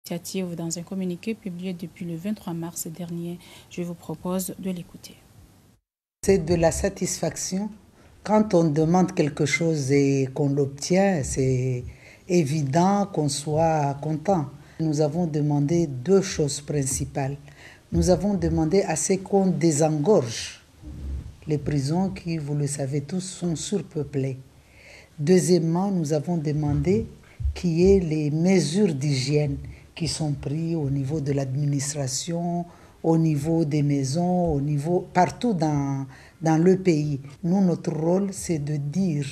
Dans un communiqué publié depuis le 23 mars dernier, je vous propose de l'écouter. C'est de la satisfaction. Quand on demande quelque chose et qu'on l'obtient, c'est évident qu'on soit content. Nous avons demandé deux choses principales. Nous avons demandé à ce qu'on désengorge les prisons qui, vous le savez tous, sont surpeuplées. Deuxièmement, nous avons demandé qu'il y ait les mesures d'hygiène qui sont prises au niveau de l'administration, au niveau des maisons, partout dans le pays. Nous, notre rôle, c'est de dire,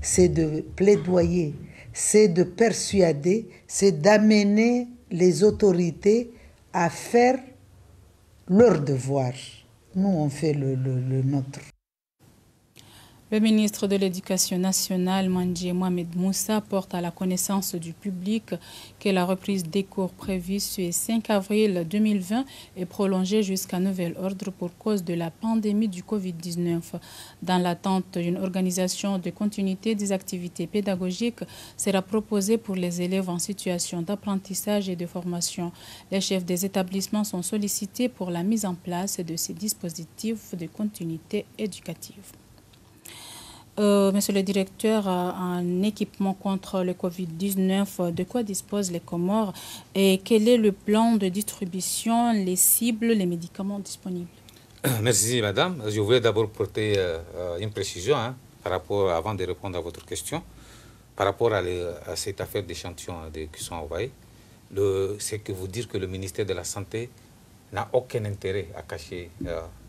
c'est de plaidoyer, c'est de persuader, c'est d'amener les autorités à faire leur devoir. Nous, on fait le nôtre. Le ministre de l'Éducation nationale, Mandjie Mohamed Moussa, porte à la connaissance du public que la reprise des cours prévue ce 5 avril 2020 est prolongée jusqu'à nouvel ordre pour cause de la pandémie du Covid-19. Dans l'attente d'une organisation de continuité des activités pédagogiques, sera proposée pour les élèves en situation d'apprentissage et de formation. Les chefs des établissements sont sollicités pour la mise en place de ces dispositifs de continuité éducative. Monsieur le directeur, en équipement contre le Covid-19, de quoi disposent les Comores et quel est le plan de distribution, les cibles, les médicaments disponibles? Merci madame. Je voulais d'abord porter une précision avant de répondre à votre question, par rapport à cette affaire d'échantillons qui sont envoyés. C'est que vous dire que le ministère de la Santé n'a aucun intérêt à cacher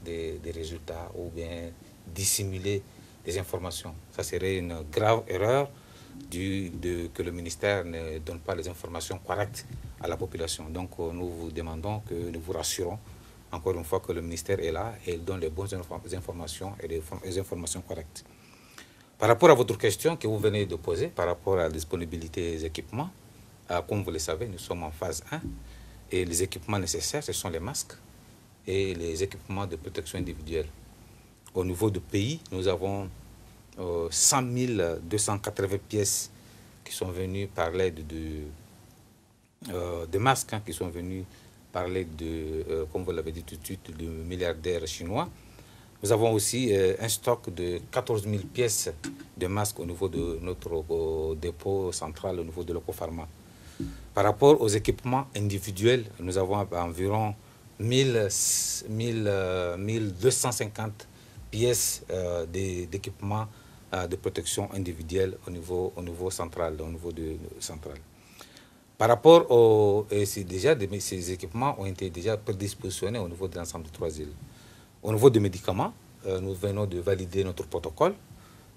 des résultats ou bien dissimuler des informations. Ça serait une grave erreur que le ministère ne donne pas les informations correctes à la population. Donc nous vous demandons nous vous rassurons encore une fois que le ministère est là et il donne les bonnes informations et les informations correctes. Par rapport à votre question que vous venez de poser, par rapport à la disponibilité des équipements, comme vous le savez, nous sommes en phase 1 et les équipements nécessaires, ce sont les masques et les équipements de protection individuelle. Au niveau du pays, nous avons 100 280 pièces qui sont venues par l'aide de masques, qui sont venues par l'aide comme vous l'avez dit tout de suite, du milliardaire chinois. Nous avons aussi un stock de 14 000 pièces de masques au niveau de notre dépôt central, au niveau de l'Ocopharma. Par rapport aux équipements individuels, nous avons environ 1250 pièces d'équipements de protection individuelle au niveau central, central. Par rapport ces équipements ont été déjà prédispositionnés au niveau de l'ensemble des 3 îles. Au niveau des médicaments, nous venons de valider notre protocole.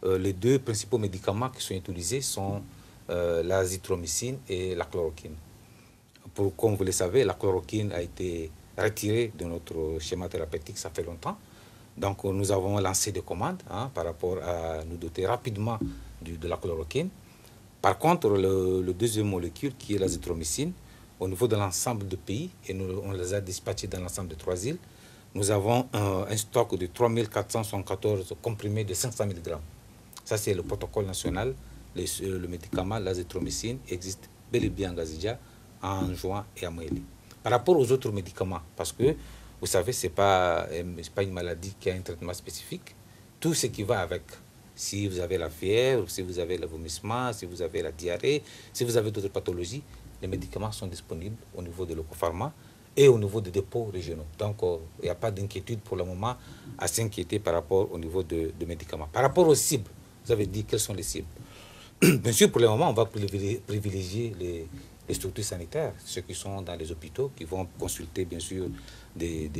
Les 2 principaux médicaments qui sont utilisés sont l'azithromycine et la chloroquine. Comme vous le savez, la chloroquine a été retirée de notre schéma thérapeutique, ça fait longtemps. Donc nous avons lancé des commandes par rapport à nous doter rapidement de la chloroquine. Par contre, le deuxième molécule qui est l'azithromycine, au niveau de l'ensemble du pays, et on les a dispatchés dans l'ensemble des 3 îles, nous avons un stock de 3474 comprimés de 500 mg. Ça c'est le protocole national. Le médicament, l'azithromycine, existe bel et bien en Gazidja, en Juin et à Moéli. Par rapport aux autres médicaments, parce que vous savez, ce n'est pas une maladie qui a un traitement spécifique. Tout ce qui va avec, si vous avez la fièvre, si vous avez le vomissement, si vous avez la diarrhée, si vous avez d'autres pathologies, les médicaments sont disponibles au niveau de l'Ocopharma et au niveau des dépôts régionaux. Donc, il n'y a pas d'inquiétude pour le moment à s'inquiéter par rapport au niveau de médicaments. Par rapport aux cibles, vous avez dit quelles sont les cibles. Bien sûr, pour le moment, on va privilégier les structures sanitaires, ceux qui sont dans les hôpitaux, qui vont consulter, bien sûr, des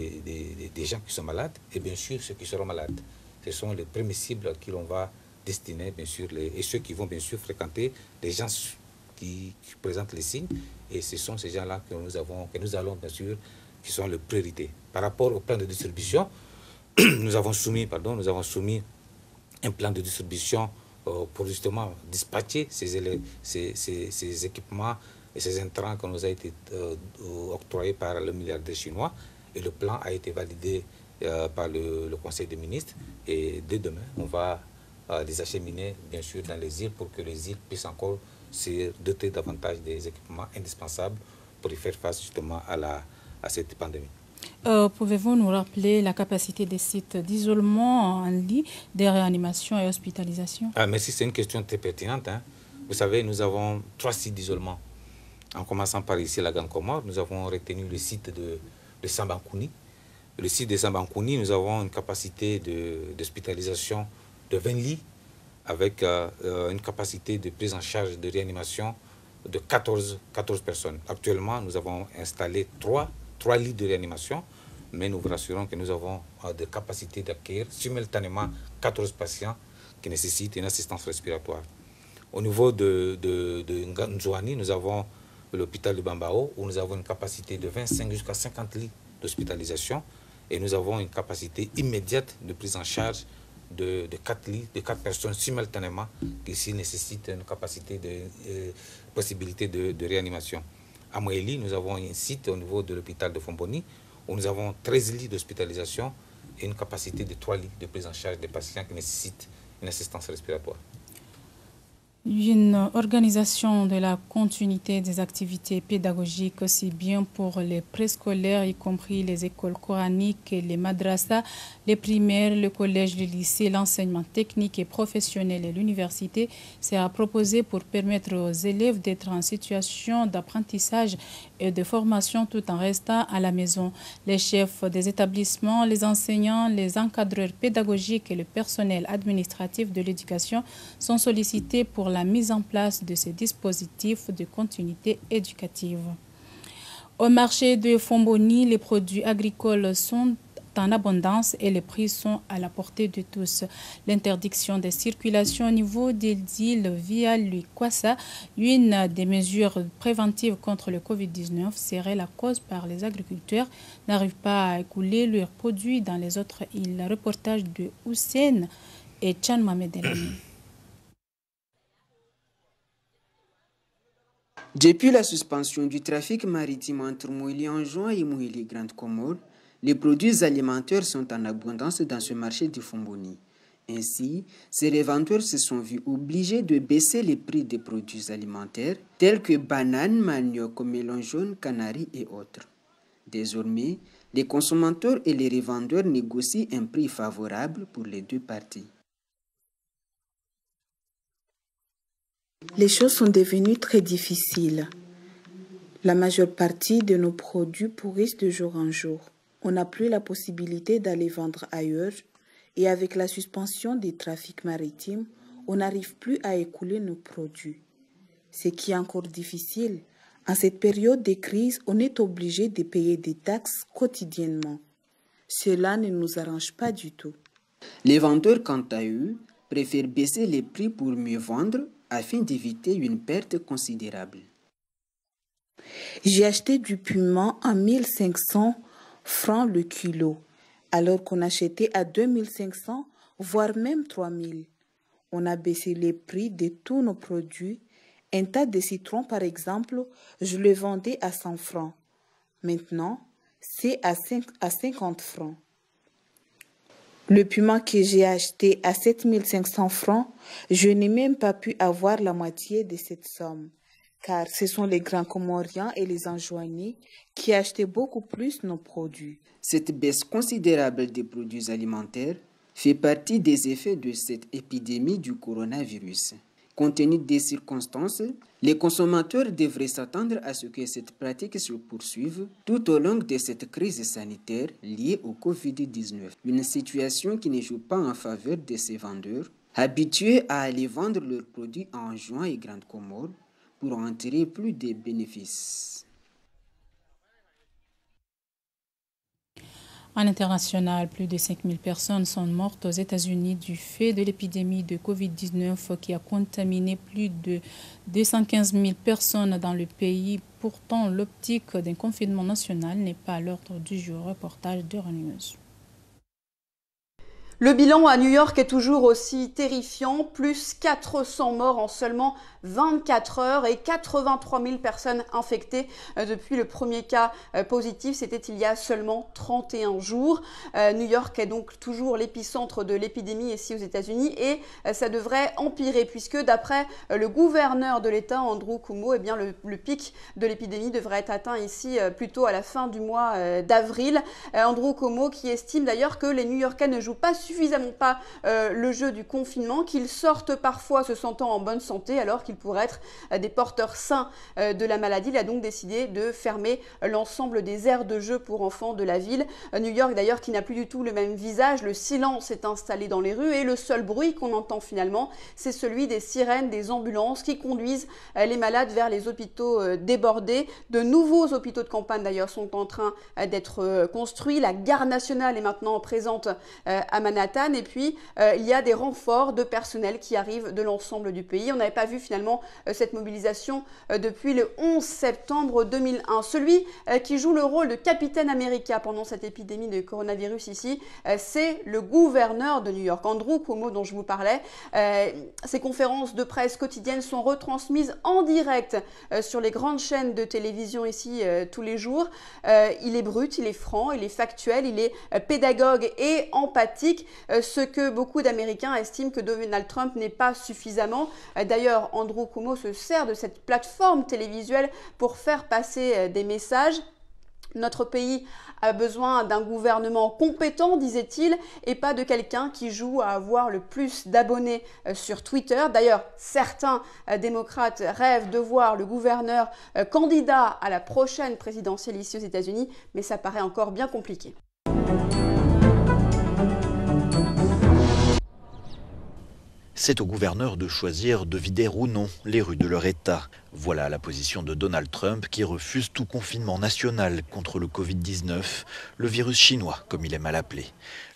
gens qui sont malades, et bien sûr, ceux qui seront malades. Ce sont les premiers cibles qui l'on va destiner, bien sûr, et ceux qui vont, bien sûr, fréquenter les gens qui présentent les signes, et ce sont ces gens-là que nous allons, bien sûr, qui sont les priorités. Par rapport au plan de distribution, nous avons soumis un plan de distribution pour justement dispatcher ces équipements et ces intrants qui nous a été octroyés par le milliardaire chinois. Et le plan a été validé par le Conseil des ministres. Et dès demain, on va les acheminer, bien sûr, dans les îles pour que les îles puissent encore se doter davantage des équipements indispensables pour y faire face justement à cette pandémie. Pouvez-vous nous rappeler la capacité des sites d'isolement en lit, de réanimation et hospitalisation? Merci, c'est une question très pertinente. Hein. Vous savez, nous avons 3 sites d'isolement. En commençant par ici, la Grande Comore, nous avons retenu le site de Sambankouni. Le site de Sambankouni, nous avons une capacité d'hospitalisation de 20 lits avec une capacité de prise en charge de réanimation de 14 personnes. Actuellement, nous avons installé 3 lits de réanimation, mais nous vous rassurons que nous avons des capacités d'accueillir simultanément 14 patients qui nécessitent une assistance respiratoire. Au niveau de Nzouani, nous avons l'hôpital de Bambao, où nous avons une capacité de 25 jusqu'à 50 lits d'hospitalisation, et nous avons une capacité immédiate de prise en charge de 4 lits, de 4 personnes simultanément, qui ici nécessitent une capacité possibilité de réanimation. À Moéli, nous avons un site au niveau de l'hôpital de Fomboni, où nous avons 13 lits d'hospitalisation et une capacité de 3 lits de prise en charge des patients qui nécessitent une assistance respiratoire. Une organisation de la continuité des activités pédagogiques aussi bien pour les préscolaires, y compris les écoles coraniques et les madrasas, les primaires, le collège, le lycée, l'enseignement technique et professionnel et l'université, sera proposée pour permettre aux élèves d'être en situation d'apprentissage et de formation tout en restant à la maison. Les chefs des établissements, les enseignants, les encadreurs pédagogiques et le personnel administratif de l'éducation sont sollicités pour la mise en place de ces dispositifs de continuité éducative. Au marché de Fomboni, les produits agricoles sont en abondance et les prix sont à la portée de tous. L'interdiction des circulations au niveau des îles via le Kwassa, une des mesures préventives contre le Covid-19, serait la cause par les agriculteurs n'arrivent pas à écouler leurs produits dans les autres îles. Reportage de Hussein et Tchan Mohamed Elami. Depuis la suspension du trafic maritime entre Moéli-en-Juin et Moéli-Grande Comore, les produits alimentaires sont en abondance dans ce marché de Fomboni. Ainsi, ces revendeurs se sont vus obligés de baisser les prix des produits alimentaires tels que bananes, manioc, melon jaune, canaris et autres. Désormais, les consommateurs et les revendeurs négocient un prix favorable pour les deux parties. Les choses sont devenues très difficiles. La majeure partie de nos produits pourrissent de jour en jour. On n'a plus la possibilité d'aller vendre ailleurs et avec la suspension des trafics maritimes, on n'arrive plus à écouler nos produits. Ce qui est encore difficile, en cette période de crise, on est obligé de payer des taxes quotidiennement. Cela ne nous arrange pas du tout. Les vendeurs, quant à eux, préfèrent baisser les prix pour mieux vendre afin d'éviter une perte considérable. J'ai acheté du piment à 1500 francs le kilo, alors qu'on achetait à 2500, voire même 3000. On a baissé les prix de tous nos produits. Un tas de citrons, par exemple, je le vendais à 100 francs. Maintenant, c'est à 50 francs. Le piment que j'ai acheté à 7500 francs, je n'ai même pas pu avoir la moitié de cette somme, car ce sont les grands Comoriens et les Anjouanais qui achetaient beaucoup plus nos produits. Cette baisse considérable des produits alimentaires fait partie des effets de cette épidémie du coronavirus. Compte tenu des circonstances, les consommateurs devraient s'attendre à ce que cette pratique se poursuive tout au long de cette crise sanitaire liée au Covid-19. Une situation qui ne joue pas en faveur de ces vendeurs, habitués à aller vendre leurs produits en Juin et Grande Comore pour en tirer plus de bénéfices. En international, plus de 5000 personnes sont mortes aux États-Unis du fait de l'épidémie de Covid-19 qui a contaminé plus de 215 000 personnes dans le pays. Pourtant, l'optique d'un confinement national n'est pas à l'ordre du jour. Reportage de Renews. Le bilan à New York est toujours aussi terrifiant, plus 400 morts en seulement 24 heures et 83 000 personnes infectées depuis le premier cas positif, c'était il y a seulement 31 jours. New York est donc toujours l'épicentre de l'épidémie ici aux États-Unis et ça devrait empirer puisque d'après le gouverneur de l'État, Andrew Cuomo, eh bien le pic de l'épidémie devrait être atteint ici plutôt à la fin du mois d'avril. Andrew Cuomo qui estime d'ailleurs que les New-Yorkais ne jouent pas suffisamment le jeu du confinement, qu'ils sortent parfois se sentant en bonne santé alors qu'ils pourraient être des porteurs sains de la maladie. Il a donc décidé de fermer l'ensemble des aires de jeu pour enfants de la ville. New York d'ailleurs qui n'a plus du tout le même visage, le silence est installé dans les rues et le seul bruit qu'on entend finalement, c'est celui des sirènes des ambulances qui conduisent les malades vers les hôpitaux débordés. De nouveaux hôpitaux de campagne d'ailleurs sont en train d'être construits. La garde nationale est maintenant présente à Manhattan et puis il y a des renforts de personnel qui arrivent de l'ensemble du pays. On n'avait pas vu finalement cette mobilisation depuis le 11 septembre 2001. Celui qui joue le rôle de capitaine America pendant cette épidémie de coronavirus ici, c'est le gouverneur de New York, Andrew Cuomo dont je vous parlais. Ces conférences de presse quotidiennes sont retransmises en direct sur les grandes chaînes de télévision ici tous les jours. Il est brut, il est franc, il est factuel, il est pédagogue et empathique, ce que beaucoup d'Américains estiment que Donald Trump n'est pas suffisamment. D'ailleurs, Andrew Cuomo se sert de cette plateforme télévisuelle pour faire passer des messages. Notre pays a besoin d'un gouvernement compétent, disait-il, et pas de quelqu'un qui joue à avoir le plus d'abonnés sur Twitter. D'ailleurs, certains démocrates rêvent de voir le gouverneur candidat à la prochaine présidentielle ici aux États-Unis, mais ça paraît encore bien compliqué. C'est au gouverneur de choisir de vider ou non les rues de leur État. Voilà la position de Donald Trump qui refuse tout confinement national contre le Covid-19, le virus chinois comme il aime à l'appeler.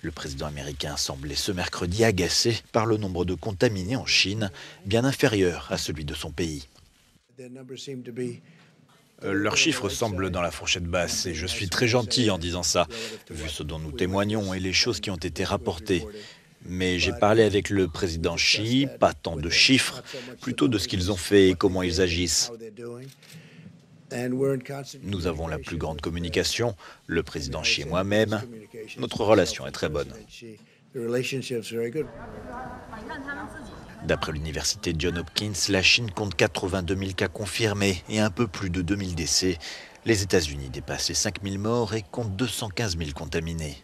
Le président américain semblait ce mercredi agacé par le nombre de contaminés en Chine, bien inférieur à celui de son pays. Leurs chiffres semblent dans la fourchette basse et je suis très gentil en disant ça, vu ce dont nous témoignons et les choses qui ont été rapportées. Mais j'ai parlé avec le président Xi, pas tant de chiffres, plutôt de ce qu'ils ont fait et comment ils agissent. Nous avons la plus grande communication, le président Xi et moi-même. Notre relation est très bonne. D'après l'université Johns Hopkins, la Chine compte 82 000 cas confirmés et un peu plus de 2 000 décès. Les États-Unis dépassent les 5 000 morts et comptent 215 000 contaminés.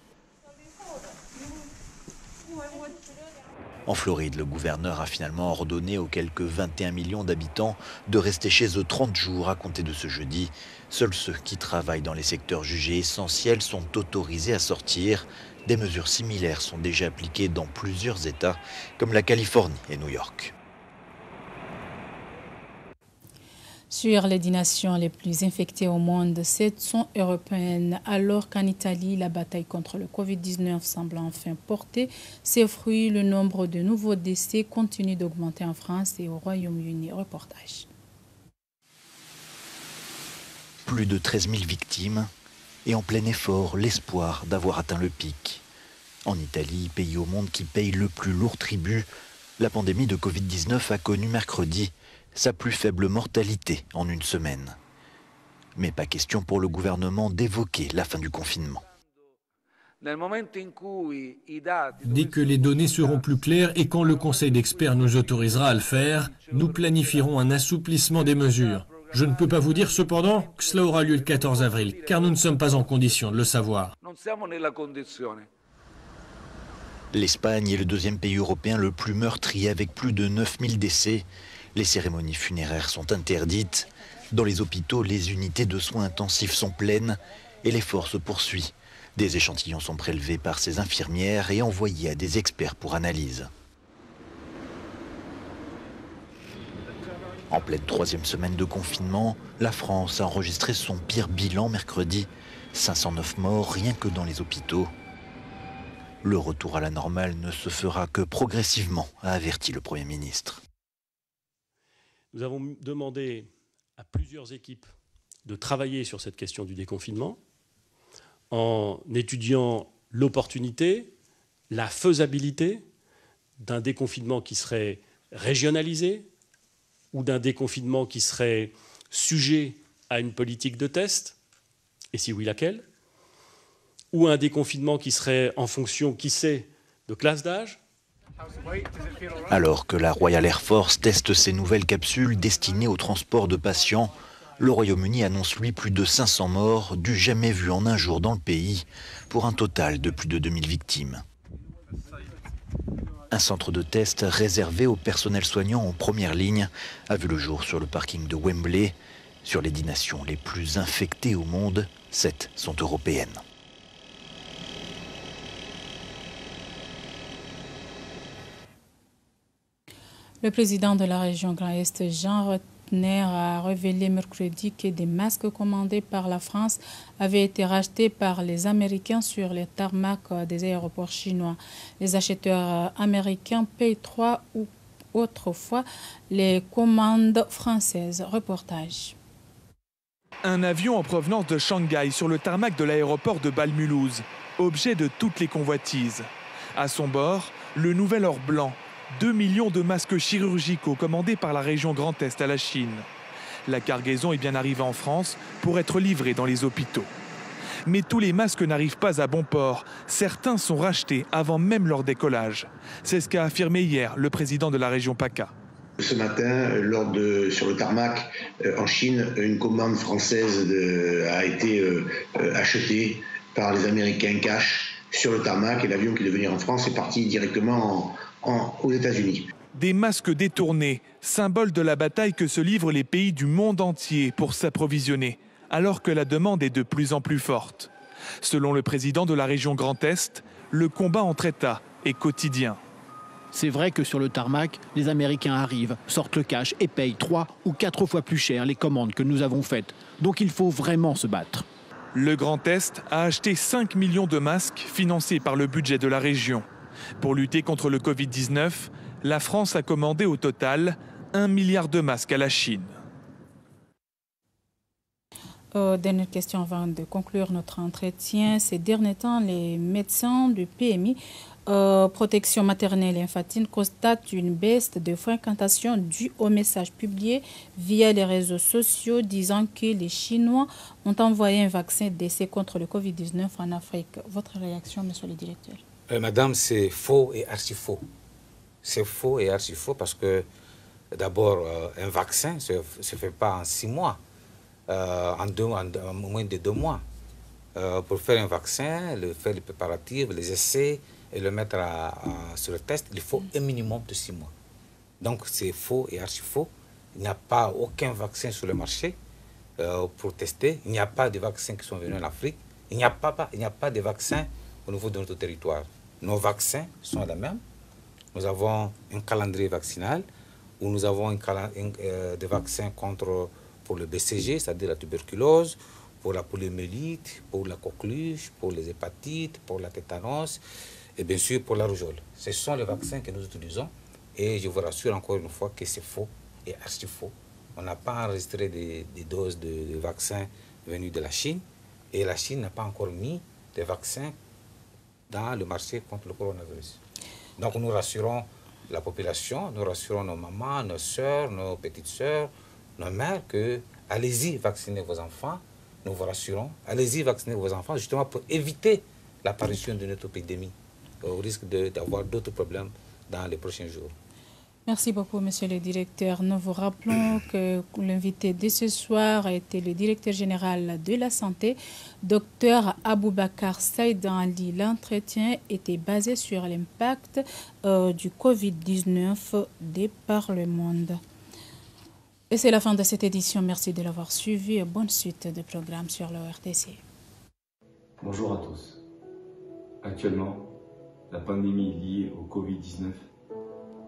En Floride, le gouverneur a finalement ordonné aux quelques 21 millions d'habitants de rester chez eux 30 jours à compter de ce jeudi. Seuls ceux qui travaillent dans les secteurs jugés essentiels sont autorisés à sortir. Des mesures similaires sont déjà appliquées dans plusieurs États, comme la Californie et New York. Sur les 10 nations les plus infectées au monde, 7 sont européennes, alors qu'en Italie, la bataille contre le Covid-19 semble enfin porter ses fruits. Le nombre de nouveaux décès continue d'augmenter en France et au Royaume-Uni. Reportage. Plus de 13 000 victimes et en plein effort, l'espoir d'avoir atteint le pic. En Italie, pays au monde qui paye le plus lourd tribut, la pandémie de Covid-19 a connu mercredi sa plus faible mortalité en une semaine. Mais pas question pour le gouvernement d'évoquer la fin du confinement. Dès que les données seront plus claires et quand le Conseil d'experts nous autorisera à le faire, nous planifierons un assouplissement des mesures. Je ne peux pas vous dire cependant que cela aura lieu le 14 avril, car nous ne sommes pas en condition de le savoir. L'Espagne est le deuxième pays européen le plus meurtri avec plus de 9000 décès. Les cérémonies funéraires sont interdites. Dans les hôpitaux, les unités de soins intensifs sont pleines et l'effort se poursuit. Des échantillons sont prélevés par ces infirmières et envoyés à des experts pour analyse. En pleine troisième semaine de confinement, la France a enregistré son pire bilan mercredi. 509 morts rien que dans les hôpitaux. Le retour à la normale ne se fera que progressivement, a averti le Premier ministre. Nous avons demandé à plusieurs équipes de travailler sur cette question du déconfinement en étudiant l'opportunité la faisabilité d'un déconfinement qui serait régionalisé ou d'un déconfinement qui serait sujet à une politique de test, et si oui, laquelle, ou un déconfinement qui serait en fonction, qui sait, de classe d'âge. Alors que la Royal Air Force teste ses nouvelles capsules destinées au transport de patients, le Royaume-Uni annonce lui plus de 500 morts, du jamais vu en un jour dans le pays, pour un total de plus de 2000 victimes. Un centre de test réservé au personnel soignant en première ligne a vu le jour sur le parking de Wembley. Sur les 10 nations les plus infectées au monde, 7 sont européennes. Le président de la région Grand Est, Jean Rotner, a révélé mercredi que des masques commandés par la France avaient été rachetés par les Américains sur les tarmacs des aéroports chinois. Les acheteurs américains payent 3 ou autrefois les commandes françaises. Reportage. Un avion en provenance de Shanghai sur le tarmac de l'aéroport de Bâle-Mulhouse, objet de toutes les convoitises. À son bord, le nouvel or blanc. 2 millions de masques chirurgicaux commandés par la région Grand Est à la Chine. La cargaison est bien arrivée en France pour être livrée dans les hôpitaux. Mais tous les masques n'arrivent pas à bon port. Certains sont rachetés avant même leur décollage. C'est ce qu'a affirmé hier le président de la région PACA. Ce matin, sur le tarmac en Chine, une commande française a été achetée par les Américains cash sur le tarmac et l'avion qui devait venir en France est parti directement aux États-Unis. Des masques détournés, symbole de la bataille que se livrent les pays du monde entier pour s'approvisionner, alors que la demande est de plus en plus forte. Selon le président de la région Grand Est, le combat entre États est quotidien. C'est vrai que sur le tarmac, les Américains arrivent, sortent le cash et payent 3 ou 4 fois plus cher les commandes que nous avons faites. Donc il faut vraiment se battre. Le Grand Est a acheté 5 millions de masques financés par le budget de la région. Pour lutter contre le Covid-19, la France a commandé au total 1 milliard de masques à la Chine. Dernière question avant de conclure notre entretien. Ces derniers temps, les médecins du PMI Protection maternelle et infantile constatent une baisse de fréquentation due aux messages publiés via les réseaux sociaux disant que les Chinois ont envoyé un vaccin d'essai contre le Covid-19 en Afrique. Votre réaction, monsieur le directeur? Madame, c'est faux et archi-faux. C'est faux et archi-faux parce que, d'abord, un vaccin ne se fait pas en 6 mois, en moins de 2 mois. Pour faire un vaccin, faire les préparatifs, les essais et le mettre sur le test, il faut un minimum de 6 mois. Donc c'est faux et archi-faux. Il n'y a pas aucun vaccin sur le marché pour tester. Il n'y a pas de vaccins qui sont venus en Afrique. Il n'y a pas de vaccins au niveau de notre territoire. Nos vaccins sont les mêmes. Nous avons un calendrier vaccinal où nous avons des vaccins pour le BCG, c'est-à-dire la tuberculose, pour la poliomyélite, pour la coqueluche, pour les hépatites, pour la tétanos et bien sûr pour la rougeole. Ce sont les vaccins que nous utilisons et je vous rassure encore une fois que c'est faux et archi faux. On n'a pas enregistré des doses de vaccins venus de la Chine et la Chine n'a pas encore mis des vaccins dans le marché contre le coronavirus. Donc nous rassurons la population, nous rassurons nos mamans, nos soeurs, nos petites soeurs, nos mères que allez-y vacciner vos enfants. Nous vous rassurons, allez-y vacciner vos enfants justement pour éviter l'apparition de notre épidémie, au risque d'avoir d'autres problèmes dans les prochains jours. Merci beaucoup, monsieur le directeur. Nous vous rappelons que l'invité de ce soir a été le directeur général de la santé, Dr Aboubakar Saïd Ali. L'entretien était basé sur l'impact du Covid-19 par le monde. Et c'est la fin de cette édition. Merci de l'avoir suivi et bonne suite de programmes sur le RTC. Bonjour à tous. Actuellement, la pandémie liée au Covid-19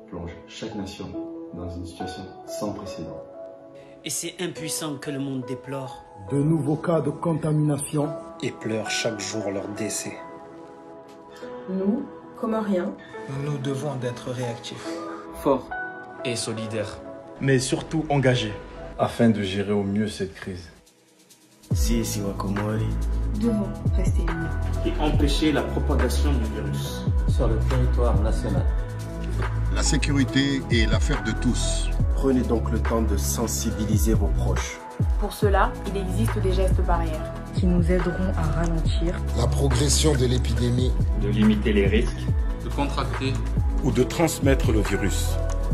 plonge chaque nation dans une situation sans précédent. Et c'est impuissant que le monde déplore. De nouveaux cas de contamination et pleurent chaque jour leur décès. Nous, Comoriens, nous devons d'être réactifs, forts et solidaires, mais surtout engagés afin de gérer au mieux cette crise. Sisi wa Komori devons rester unis. Et empêcher la propagation du virus sur le territoire national. La sécurité est l'affaire de tous. Prenez donc le temps de sensibiliser vos proches. Pour cela, il existe des gestes barrières qui nous aideront à ralentir la progression de l'épidémie, de limiter les risques, de contracter ou de transmettre le virus.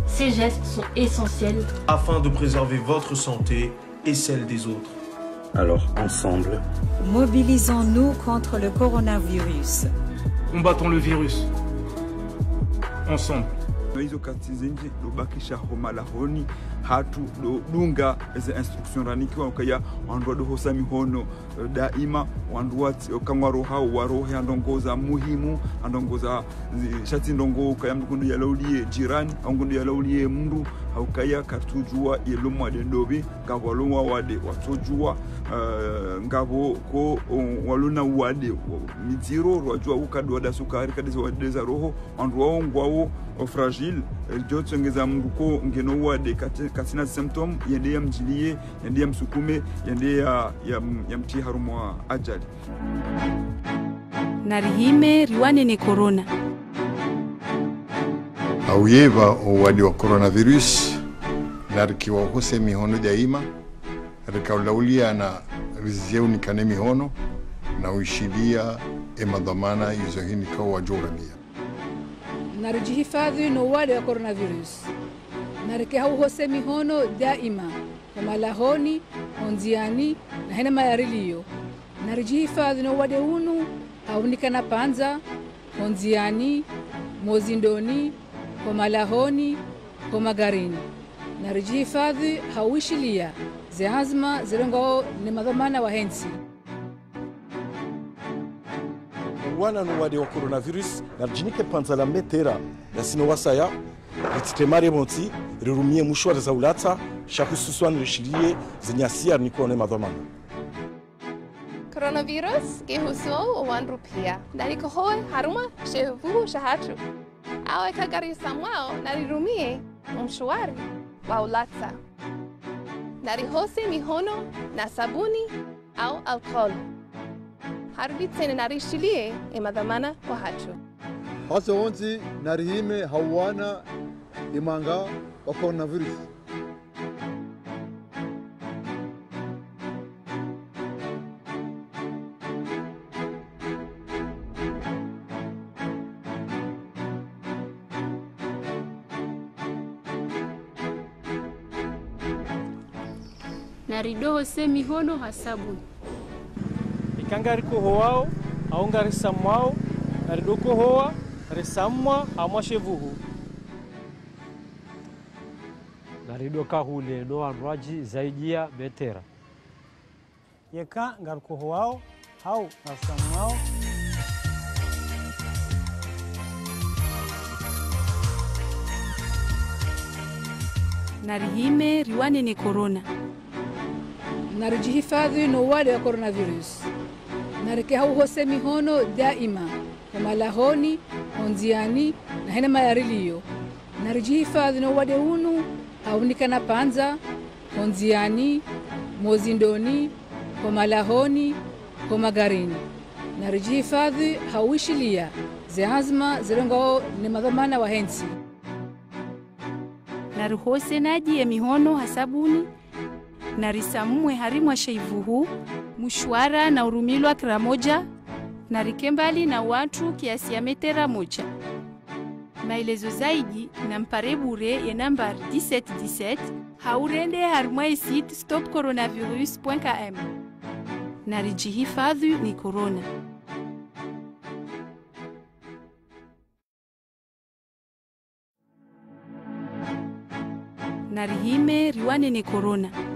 Ces gestes sont essentiels afin de préserver votre santé et celle des autres. Alors, ensemble, mobilisons-nous contre le coronavirus. Combattons le virus. Ensemble. hizo kazi zinji lubakisha homa lahoni hatu dunga eze instruction ranikiwa ukaya wandu do hosa mihono daima wandu wati kangwaro hao warohe andongoza muhimu andongoza shati ndongo ukaya mkundu ya laulie jirani angundu ya laulie mndu ukaya katujua yelomwa de ndobi ngawalomwa wade watojua ngabo ko waluna wade mitiro rwajua ukadwa da sukari kadisa wadeza roho wandu wao ngwao fragile jotsongeza mndu ko ngeno wade katina symptom yende ya mjilie yende ya msukume yende ya mti harumwa ajali narihime riwane ne corona auyeva owadi wa coronavirus narkiwa hose mihono daima rikaulaulia na rizieu kane mihono na uishilia emadhamana izohini kwa wajogania narujihifadhi no wale wa coronavirus narikehau hose mihono daima kwa malahoni onziani na hena mayarilio narujihifadhi no wade unu haunikana panza onziani mozindoni kwa malahoni kwa magarini narujihifadhi hauishilia zehazma zirengo ni madhamana wa hensi wana no wade wa coronavirus narjinike panza la metera na sino wasaya ititemare monti rirumie mushwa za ulata shakususwan rishilie zenyasia nikone madhamana coronavirus gehuso wanru pia dariko hoe haruma shevu shahatu awe kagari samwao narirumie mshwari wa ulata narihose mihono na sabuni au alcohol harbi tene narishilie emadhamana wa hatu hasa onzi narihime hawana imanga wa coronavirus naridoho se mihono hasabu ikangariko hoao aungari samwao naridoko hoa resamwa amwashevuhu naridoka hule no anwaji zaijia metera yeka ngariko hoao au nasamwao narihime riwane ne corona narujihifadhi no wale wa coronavirus narikehau hose mihono daima kwa malahoni onziani na hena mayarilio narujihifadhi no wade unu haunikana panza onziani mozindoni kwa malahoni kwa magarini narujihifadhi hauishilia zehazma zirengo ni madhamana wa hensi naruhose naji ya mihono hasabuni narisamumwe harimwa sheivuhu mushwara na urumilwa kira moja narikembali na watu kiasi ya metera moja. Maelezo zaidi na mpare bure ya nambari 1717 haurende harumwa site stopcoronavirus.km. Narijihifadhi ni corona. Narihime riwane ni corona.